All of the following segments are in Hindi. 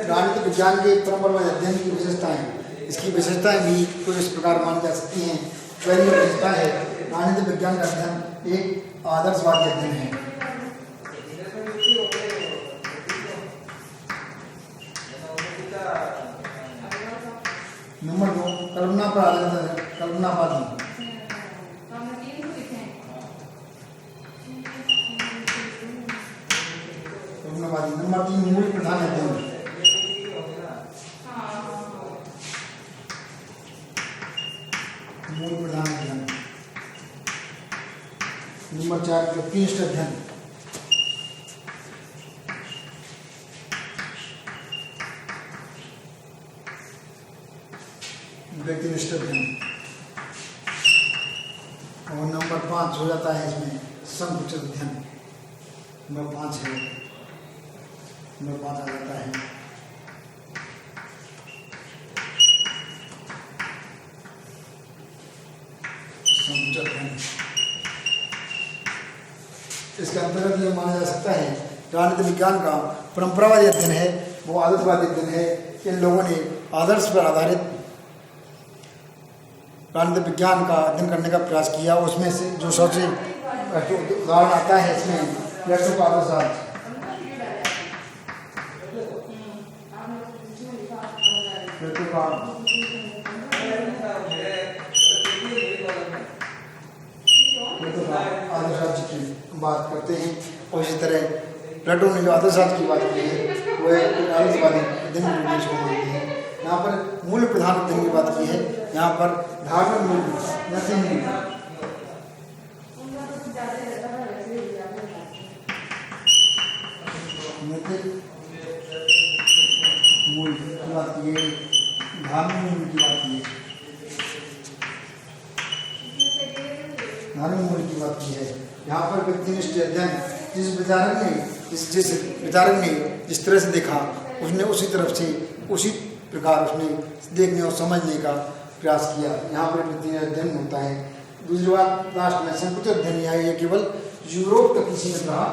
राजनीतिक विज्ञान के परंपरागत अध्ययन की विशेषताएं, इसकी विशेषताएं भी कुछ इस प्रकार मानी जा सकती हैं। पहली विशेषता है राजनीतिक विज्ञान का अध्ययन एक आदर्शवादी अध्ययन है। नंबर 2, कल्पना पर आधारित कल्पनावादी। नंबर 3, मूल प्रधान अध्ययन। मूल प्रधान अध्ययन। नंबर 4, व्यक्तिनिष्ठ अध्ययन। व्यक्तिनिष्ठ अध्ययन। और नंबर 5 हो जाता है इसमें संकुचित अध्ययन। नंबर 5 है, नंबर 5 आ जाता है संकुचित अध्ययन। इसके अंतर्गत यह माना जा सकता है राजनीतिक विज्ञान का परंपरावादी अध्ययन है वो आदर्शवादी अध्ययन है। इन लोगों ने आदर्श पर आधारित राजनीतिक विज्ञान का अध्ययन करने का प्रयास किया। उसमें से जो सबसे उदाहरण आता है इसमें प्लेटो का आदर्शवाद, प्लेटो का आदर्शवाद की बात करते हैं। और इसी तरह प्लेटो ने जो आदर्शवाद की बात की है वो आदर्शवादी अध्ययन के निर्देश को मानते हैं। यहाँ पर मूल्य प्रधान अध्ययन की बात की है। यहाँ पर धार्मिक मूल्य जैसे मूल्य की बात की है, धार्मिक मूल्य की बात की है, धार्मिक मूल्य की बात की है। यहाँ पर व्यक्तिनिष्ठ अध्ययन जिस विचारक ने जिस तरह से देखा उसने उसी तरफ से उसी प्रकार उसने देखने और समझने का प्रयास किया। यहाँ पर व्यक्तिनिष्ठ अध्ययन होता है। दूसरी बात लास्ट में संकुचित अध्ययन यह केवल यूरोप तक सीमित रहा,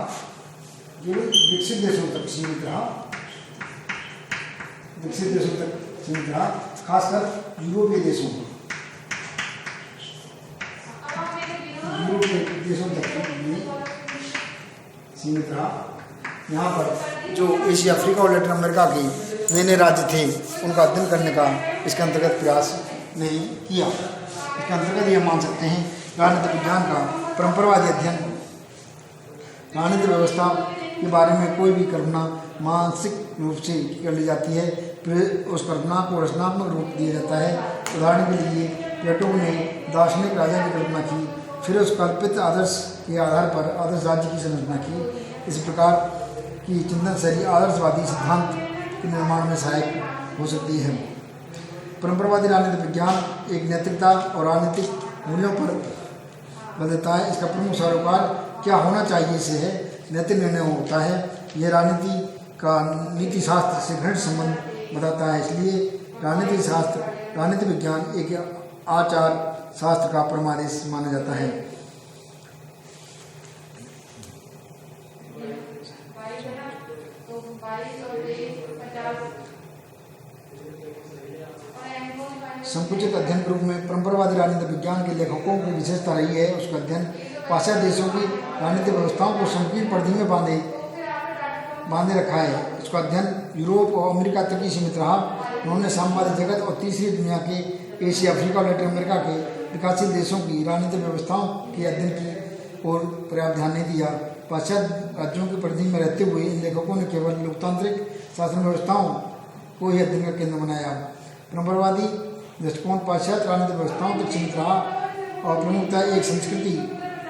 केवल विकसित देशों तक सीमित रहा, विकसित देशों तक सीमित रहा, खासकर यूरोपीय देशों को, यूरोपीय देशों तक सीमित रहा। यहाँ पर जो एशिया, अफ्रीका और लैटिन अमेरिका के नए नए राज्य थे उनका अध्ययन करने का इसके अंतर्गत प्रयास नहीं किया। इसके अंतर्गत यह मान सकते हैं राजनीतिक विज्ञान का परंपरावादी अध्ययन राजनीतिक व्यवस्था के बारे में कोई भी कल्पना मानसिक रूप से कर ली जाती है, फिर उस कल्पना को रचनात्मक रूप दिया जाता है। उदाहरण के लिए प्लेटो ने दार्शनिक राजा की कल्पना की, फिर उस कल्पित आदर्श के आधार पर आदर्श राज्य की संरचना की। इस प्रकार की चिंतन शैली आदर्शवादी सिद्धांत के निर्माण में सहायक हो सकती है। परंपरावादी राजनीतिक विज्ञान एक नैतिकता और राजनीतिक मूल्यों पर बल देता है। इसका प्रमुख सरोकार क्या होना चाहिए से है, नैतिक निर्णय होता है। यह राजनीति का नीति शास्त्र से घनिष्ठ संबंध बताता है। इसलिए राजनीतिक विज्ञान एक आचार शास्त्र का परमादेश माना जाता है। संकुचित अध्ययन के रूप में परंपरावादी राजनीतिक विज्ञान के लेखकों की विशेषता रही है उसका अध्ययन पाश्चात्य देशों की राजनीतिक व्यवस्थाओं को संकीर्ण परिधि में बांधे रखा है। इसका अध्ययन यूरोप और अमेरिका तक ही सीमित रहा। उन्होंने साम्यवादी जगत और तीसरी दुनिया के एशिया, अफ्रीका और लैटिन अमेरिका के विकासशील देशों की राजनीतिक व्यवस्थाओं के अध्ययन की ओर पर्याप्त ध्यान नहीं दिया। पाश्चात्य राज्यों की परिधि में रहते हुए इन लेखकों ने केवल लोकतांत्रिक शासन व्यवस्थाओं को ही अध्ययन का केंद्र बनाया। परंपरावादी दृष्टिकोण पाश्चात्य राजनीतिक व्यवस्थाओं तक सीमित रहा और प्रमुखतः एक संस्कृति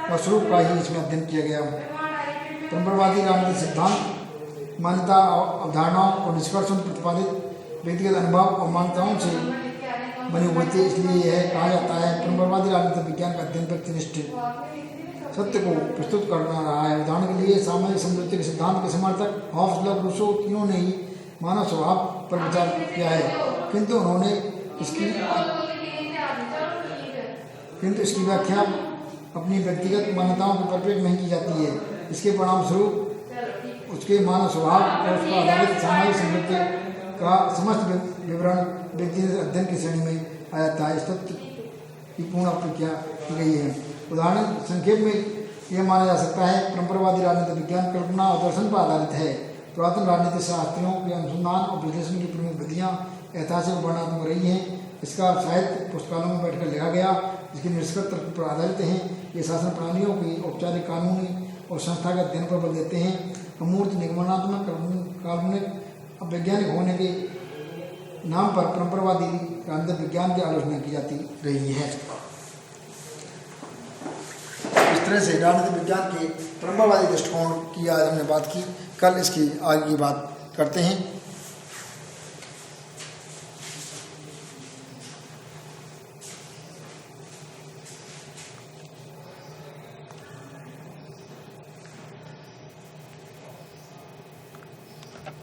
और स्वरूप का ही इसमें अध्ययन किया गया। परंपरावादी राजनीतिक सिद्धांत मान्यता, अवधारणाओं और निष्कर्षों पर प्रतिपादित व्यक्तिगत अनुभव और मान्यताओं से बने हुए थे। इसलिए यह कहा जाता है परंपरावादी राजनीतिक विज्ञान का अध्ययन व्यक्तिनिष्ठ सत्य को प्रस्तुत करना रहा है। उदाहरण के लिए सामाजिक समझौते के सिद्धांत के समर्थक हॉब्स, लॉक, रूसो तीनों ने ही मानव स्वभाव पर विचार किया है, किंतु इसकी व्याख्या अपनी व्यक्तिगत मान्यताओं के परिप्रेक्ष्य में की जाती है। इसके परिणाम स्वरूप उसके मानव स्वभाव और उसका आधारित सामाजिक संगति का समस्त विवरण व्यक्तिगत अध्ययन की श्रेणी में आ जाता है। इस तथ्य की पूर्ण अपेक्षा की गई है। उदाहरण संक्षेप में यह माना जा सकता है, परंपरावादी राजनीतिक विज्ञान कल्पना और दर्शन पर आधारित है। पुरातन राजनीतिक शास्त्रियों के अनुसंधान और विश्लेषण की प्रमुख विधियाँ ऐतिहासिक और वर्णनात्मक रही हैं। इसका साहित्य पुस्तकालयों में बैठकर लिखा गया, जिसके निष्कर्ष तर्क पर आधारित हैं। ये शासन प्रणालियों की औपचारिक, कानूनी और संस्थागत अध्ययन पर बल देते हैं। अमूर्त, निगमनात्मक, काल्पनिक, वैज्ञानिक होने के नाम पर परंपरावादी राजनीतिक विज्ञान की आलोचना की जाती रही है। इस तरह से राजनीतिक विज्ञान के परंपरावादी दृष्टिकोण की आज हमने बात की। कल इसकी आगे की बात करते हैं।